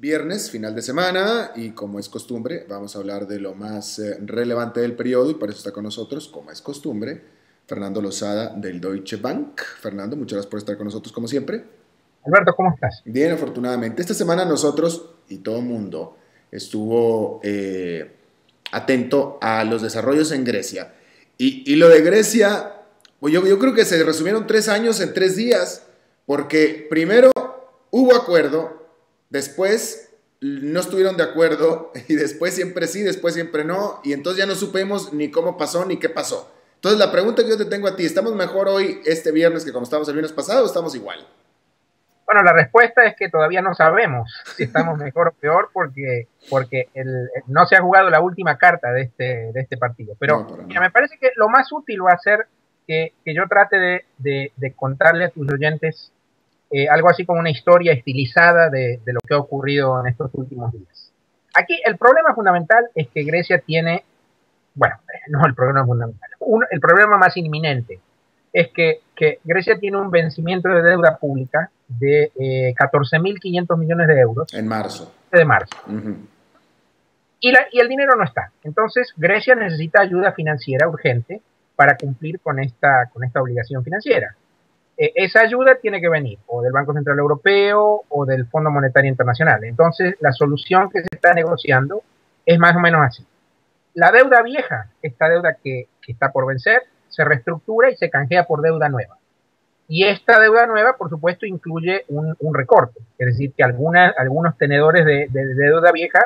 Viernes, final de semana, y como es costumbre, vamos a hablar de lo más relevante del periodo, y para eso está con nosotros, como es costumbre, Fernando Lozada del Deutsche Bank. Fernando, muchas gracias por estar con nosotros como siempre. Alberto, ¿cómo estás? Bien, afortunadamente. Esta semana nosotros y todo el mundo estuvo atento a los desarrollos en Grecia. Y lo de Grecia, pues yo creo que se resumieron 3 años en 3 días, porque primero hubo acuerdo, después no estuvieron de acuerdo, y después siempre sí, después siempre no, y entonces ya no supimos ni cómo pasó ni qué pasó. Entonces la pregunta que yo te tengo a ti, ¿estamos mejor hoy este viernes que como estábamos el viernes pasado o estamos igual? Bueno, la respuesta es que todavía no sabemos si estamos mejor o peor porque no se ha jugado la última carta de este partido. Pero No, para mira, nada. me parece que lo más útil va a ser que yo trate de contarle a tus oyentes algo así como una historia estilizada de lo que ha ocurrido en estos últimos días. Aquí el problema fundamental es que Grecia tiene, bueno, no el problema fundamental, el problema más inminente es que Grecia tiene un vencimiento de deuda pública de 14.500 millones de euros En marzo. de marzo. Ujú. Y el dinero no está. Entonces, Grecia necesita ayuda financiera urgente para cumplir con esta obligación financiera. Esa ayuda tiene que venir o del Banco Central Europeo o del Fondo Monetario Internacional. Entonces, la solución que se está negociando es más o menos así. La deuda vieja, esta deuda que está por vencer, se reestructura y se canjea por deuda nueva. Y esta deuda nueva, por supuesto, incluye un recorte, es decir, que algunos tenedores de deuda vieja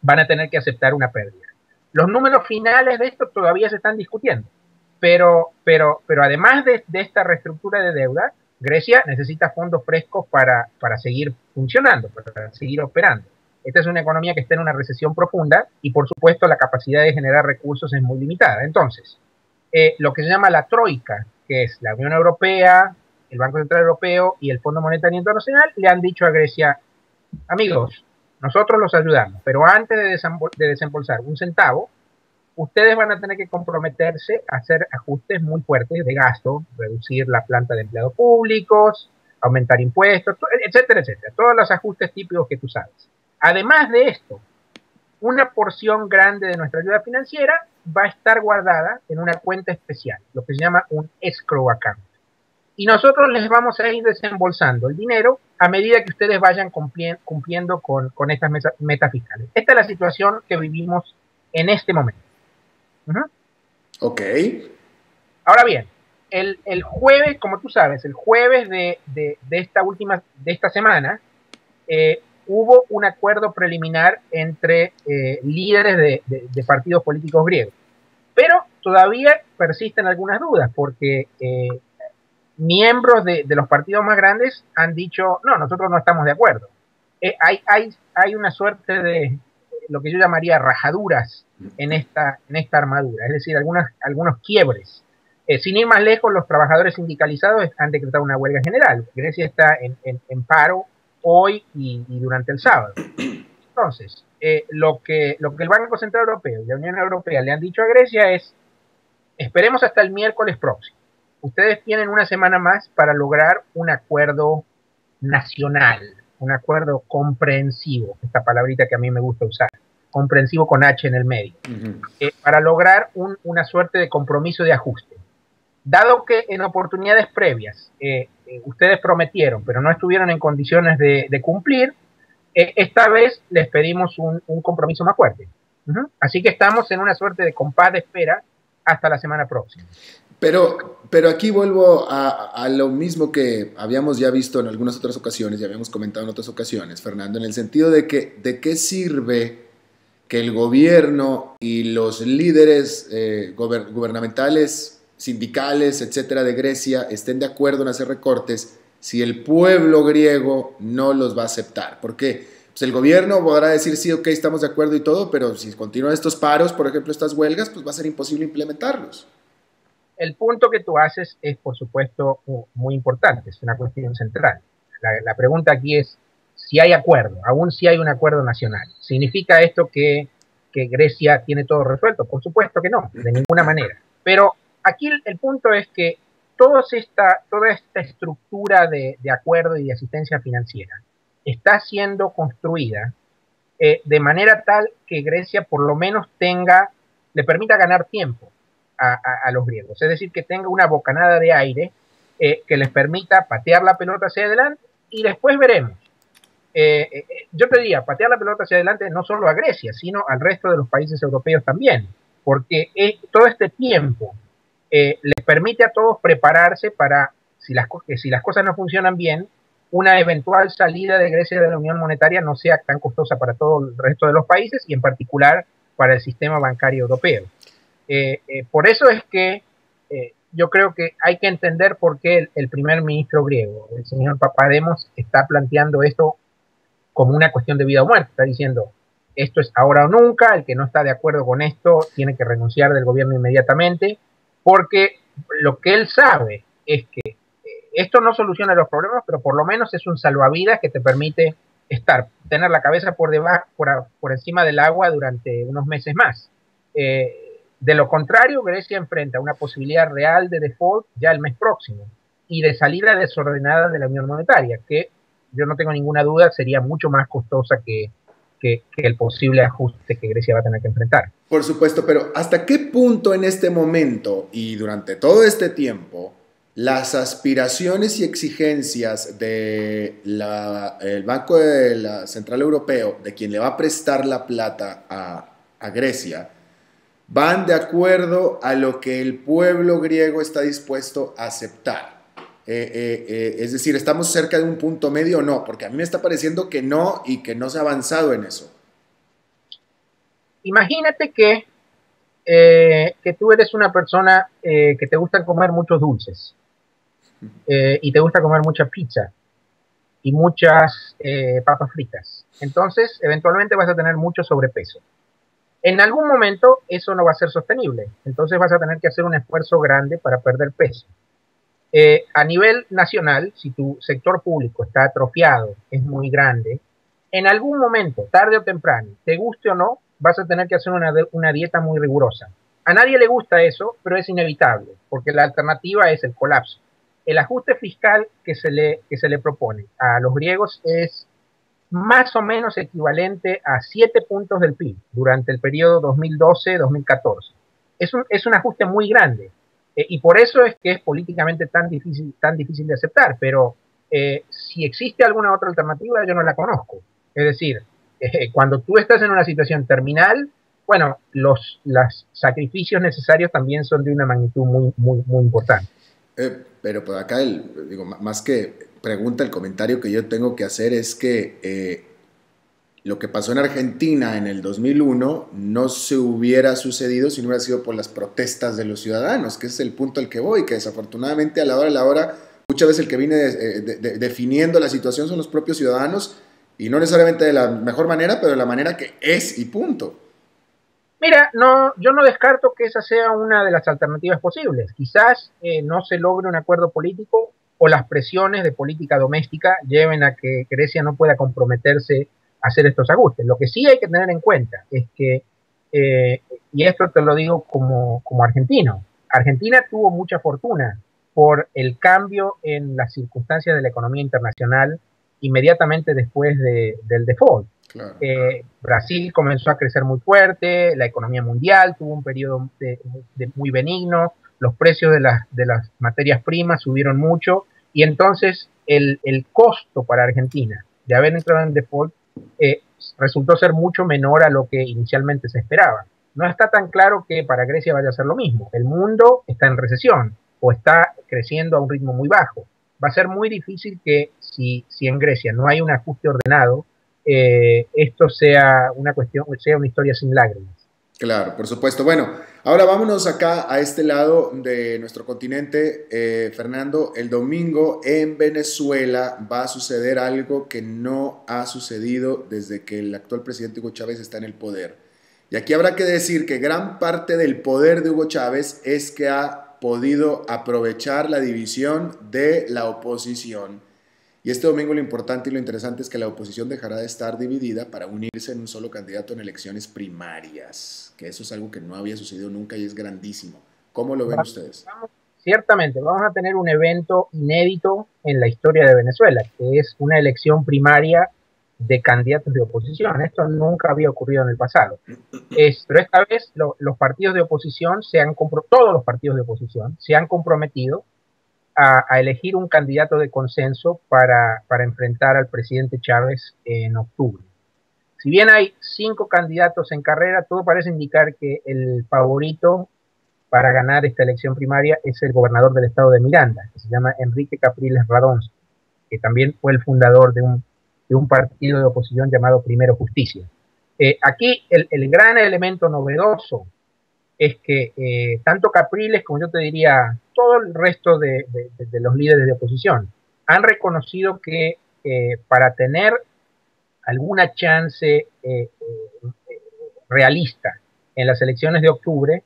van a tener que aceptar una pérdida. Los números finales de esto todavía se están discutiendo, pero además de esta reestructura de deuda, Grecia necesita fondos frescos para seguir funcionando, para seguir operando. Esta es una economía que está en una recesión profunda y, por supuesto, la capacidad de generar recursos es muy limitada. Entonces, lo que se llama la troika, que es la Unión Europea, el Banco Central Europeo y el Fondo Monetario Internacional, le han dicho a Grecia: amigos, nosotros los ayudamos, pero antes de desembolsar un centavo, ustedes van a tener que comprometerse a hacer ajustes muy fuertes de gasto, reducir la planta de empleados públicos, aumentar impuestos, etcétera, etcétera. Todos los ajustes típicos que tú sabes. Además de esto, una porción grande de nuestra ayuda financiera va a estar guardada en una cuenta especial, lo que se llama un escrow account. Y nosotros les vamos a ir desembolsando el dinero a medida que ustedes vayan cumpliendo con estas metas fiscales. Esta es la situación que vivimos en este momento. Uh-huh. Ok. Ahora bien, el jueves, como tú sabes, el jueves de esta semana, hubo un acuerdo preliminar entre líderes de partidos políticos griegos. Pero todavía persisten algunas dudas, porque miembros de los partidos más grandes han dicho: no, nosotros no estamos de acuerdo. Hay una suerte de lo que yo llamaría rajaduras en esta armadura, es decir, algunos quiebres. Sin ir más lejos, los trabajadores sindicalizados han decretado una huelga general. Grecia está en paro hoy y durante el sábado. Entonces, lo que el Banco Central Europeo y la Unión Europea le han dicho a Grecia es: esperemos hasta el miércoles próximo. Ustedes tienen una semana más para lograr un acuerdo nacional, un acuerdo comprensivo, esta palabrita que a mí me gusta usar, comprensivo con H en el medio, Ujú. para lograr una suerte de compromiso de ajuste. Dado que en oportunidades previas ustedes prometieron, pero no estuvieron en condiciones de cumplir, esta vez les pedimos un compromiso más fuerte. Así que estamos en una suerte de compás de espera hasta la semana próxima. Pero aquí vuelvo a lo mismo que habíamos ya visto en algunas otras ocasiones y habíamos comentado en otras ocasiones, Fernando, en el sentido de qué sirve que el gobierno y los líderes gubernamentales, sindicales, etcétera, de Grecia estén de acuerdo en hacer recortes si el pueblo griego no los va a aceptar. Porque pues el gobierno podrá decir sí, ok, estamos de acuerdo y todo, pero si continúan estos paros, por ejemplo, estas huelgas, pues va a ser imposible implementarlos. El punto que tú haces es, por supuesto, muy importante, es una cuestión central. La pregunta aquí es si hay acuerdo, aún si hay un acuerdo nacional. ¿Significa esto que Grecia tiene todo resuelto? Por supuesto que no, de ninguna manera. Pero aquí el punto es que toda esta estructura de acuerdo y de asistencia financiera está siendo construida de manera tal que Grecia por lo menos le permita ganar tiempo a los griegos, es decir, que tenga una bocanada de aire que les permita patear la pelota hacia adelante y después veremos. Yo te diría, patear la pelota hacia adelante no solo a Grecia, sino al resto de los países europeos también, porque todo este tiempo les permite a todos prepararse para, si las cosas no funcionan bien, una eventual salida de Grecia de la Unión Monetaria no sea tan costosa para todo el resto de los países y en particular para el sistema bancario europeo. Por eso es que yo creo que hay que entender por qué el primer ministro griego, el señor Papademos, está planteando esto como una cuestión de vida o muerte. Está diciendo, esto es ahora o nunca, el que no está de acuerdo con esto tiene que renunciar del gobierno inmediatamente, porque lo que él sabe es que esto no soluciona los problemas, pero por lo menos es un salvavidas que te permite tener la cabeza por encima del agua durante unos meses más. De lo contrario, Grecia enfrenta una posibilidad real de default ya el mes próximo y de salida desordenada de la Unión Monetaria, que yo no tengo ninguna duda sería mucho más costosa que el posible ajuste que Grecia va a tener que enfrentar. Por supuesto, pero ¿hasta qué punto en este momento y durante todo este tiempo las aspiraciones y exigencias del Banco de la Central Europeo, de quien le va a prestar la plata a Grecia, van de acuerdo a lo que el pueblo griego está dispuesto a aceptar? Es decir, ¿estamos cerca de un punto medio o no? Porque a mí me está pareciendo que no y que no se ha avanzado en eso. Imagínate que tú eres una persona que te gusta comer muchos dulces y te gusta comer mucha pizza y muchas papas fritas. Entonces, eventualmente vas a tener mucho sobrepeso. En algún momento eso no va a ser sostenible. Entonces vas a tener que hacer un esfuerzo grande para perder peso. A nivel nacional, si tu sector público está atrofiado, es muy grande, en algún momento, tarde o temprano, te guste o no, vas a tener que hacer una dieta muy rigurosa. A nadie le gusta eso, pero es inevitable, porque la alternativa es el colapso. El ajuste fiscal que se le propone a los griegos es más o menos equivalente a 7 puntos del PIB durante el periodo 2012-2014. Es un ajuste muy grande. Y por eso es que es políticamente tan difícil de aceptar, pero si existe alguna otra alternativa, yo no la conozco. Es decir, cuando tú estás en una situación terminal, bueno, los sacrificios necesarios también son de una magnitud muy importante. Pero por acá, digo, más que pregunta, el comentario que yo tengo que hacer es que lo que pasó en Argentina en el 2001 no se hubiera sucedido si no hubiera sido por las protestas de los ciudadanos, que es el punto al que voy, que desafortunadamente a la hora, muchas veces el que viene definiendo la situación son los propios ciudadanos, y no necesariamente de la mejor manera, pero de la manera que es y punto. Mira, no, yo no descarto que esa sea una de las alternativas posibles. Quizás no se logre un acuerdo político o las presiones de política doméstica lleven a que Grecia no pueda comprometerse a hacer estos ajustes. Lo que sí hay que tener en cuenta es que, y esto te lo digo como argentino, Argentina tuvo mucha fortuna por el cambio en las circunstancias de la economía internacional inmediatamente después del default. Claro. Brasil comenzó a crecer muy fuerte, la economía mundial tuvo un periodo muy benigno, los precios de las materias primas subieron mucho y entonces el costo para Argentina de haber entrado en default resultó ser mucho menor a lo que inicialmente se esperaba. No está tan claro que para Grecia vaya a ser lo mismo. El mundo está en recesión o está creciendo a un ritmo muy bajo. Va a ser muy difícil que si en Grecia no hay un ajuste ordenado, esto sea una historia sin lágrimas. Claro, por supuesto. Bueno, ahora vámonos acá a este lado de nuestro continente, Fernando. El domingo en Venezuela va a suceder algo que no ha sucedido desde que el actual presidente Hugo Chávez está en el poder. Y aquí habrá que decir que gran parte del poder de Hugo Chávez es que ha podido aprovechar la división de la oposición. Y este domingo lo importante y lo interesante es que la oposición dejará de estar dividida para unirse en un solo candidato en elecciones primarias, que eso es algo que no había sucedido nunca y es grandísimo. ¿Cómo lo ven ustedes? Ciertamente, vamos a tener un evento inédito en la historia de Venezuela, que es una elección primaria de candidatos de oposición. Esto nunca había ocurrido en el pasado. Pero esta vez los partidos de oposición todos los partidos de oposición se han comprometido a elegir un candidato de consenso para enfrentar al presidente Chávez en octubre. Si bien hay 5 candidatos en carrera, todo parece indicar que el favorito para ganar esta elección primaria es el gobernador del estado de Miranda, que se llama Enrique Capriles Radonsky, que también fue el fundador de un partido de oposición llamado Primero Justicia. Aquí el gran elemento novedoso es que tanto Capriles como yo te diría todo el resto de los líderes de oposición han reconocido que para tener alguna chance realista en las elecciones de octubre,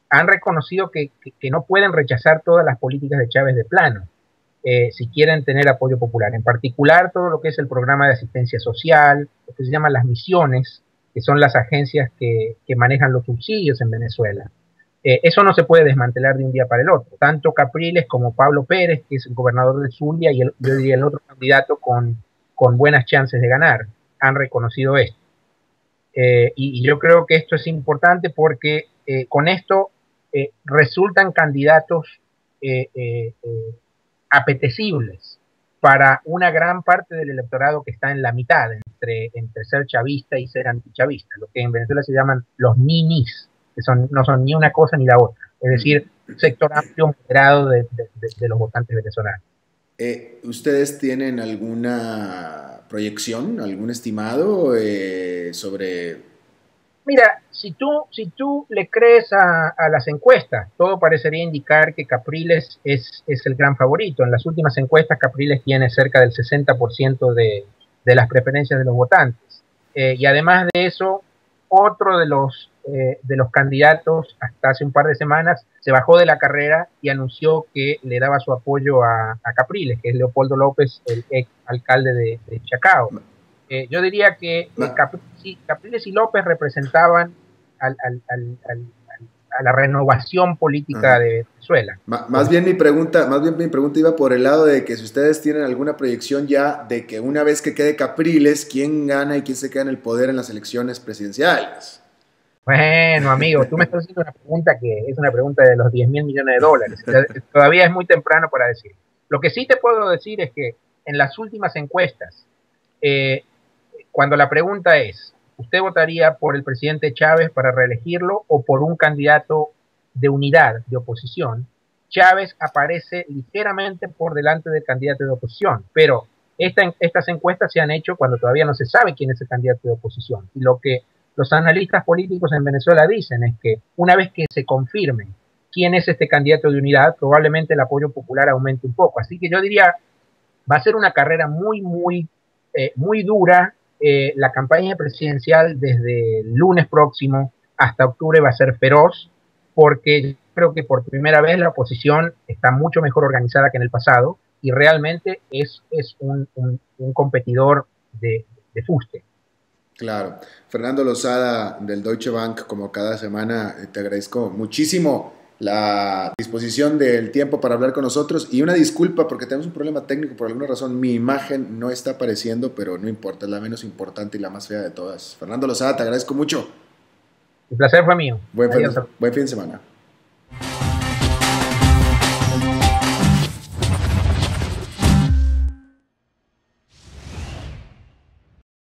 han reconocido que no pueden rechazar todas las políticas de Chávez de plano, si quieren tener apoyo popular. En particular, todo lo que es el programa de asistencia social, lo que se llaman las misiones, que son las agencias que manejan los subsidios en Venezuela. Eso no se puede desmantelar de un día para el otro. Tanto Capriles como Pablo Pérez, que es el gobernador de Zulia, y yo diría el otro candidato con buenas chances de ganar, han reconocido esto. Y yo creo que esto es importante porque con esto resultan candidatos apetecibles para una gran parte del electorado que está en la mitad entre ser chavista y ser antichavista, lo que en Venezuela se llaman los ninis, que no son ni una cosa ni la otra, es decir, un sector amplio moderado de los votantes venezolanos. ¿Ustedes tienen alguna proyección, algún estimado sobre...? Mira, si tú le crees a las encuestas, todo parecería indicar que Capriles es el gran favorito. En las últimas encuestas, Capriles tiene cerca del 60% de las preferencias de los votantes. Y además de eso, otro de los candidatos, hasta hace un par de semanas, se bajó de la carrera y anunció que le daba su apoyo a Capriles, que es Leopoldo López, el ex alcalde de Chacao. Yo diría que Capriles y López representaban a la renovación política de Venezuela. Más bien mi pregunta iba por el lado de que si ustedes tienen alguna proyección ya de que una vez que quede Capriles, ¿quién gana y quién se queda en el poder en las elecciones presidenciales? Bueno, amigo, tú me estás haciendo una pregunta que es una pregunta de los 10.000 millones de dólares. Todavía es muy temprano para decir. Lo que sí te puedo decir es que en las últimas encuestas, cuando la pregunta es, ¿usted votaría por el presidente Chávez para reelegirlo o por un candidato de unidad, de oposición? Chávez aparece ligeramente por delante del candidato de oposición, pero estas encuestas se han hecho cuando todavía no se sabe quién es el candidato de oposición. Y lo que los analistas políticos en Venezuela dicen es que una vez que se confirme quién es este candidato de unidad, probablemente el apoyo popular aumente un poco. Así que yo diría, va a ser una carrera muy dura. La campaña presidencial desde el lunes próximo hasta octubre va a ser feroz, porque creo que por primera vez la oposición está mucho mejor organizada que en el pasado y realmente es un competidor de fuste. Claro. Fernando Lozada del Deutsche Bank, como cada semana, te agradezco muchísimo la disposición del tiempo para hablar con nosotros y una disculpa porque tenemos un problema técnico, por alguna razón mi imagen no está apareciendo, pero no importa, es la menos importante y la más fea de todas. Fernando Lozada, te agradezco mucho. El placer fue mío. Buen fin de semana.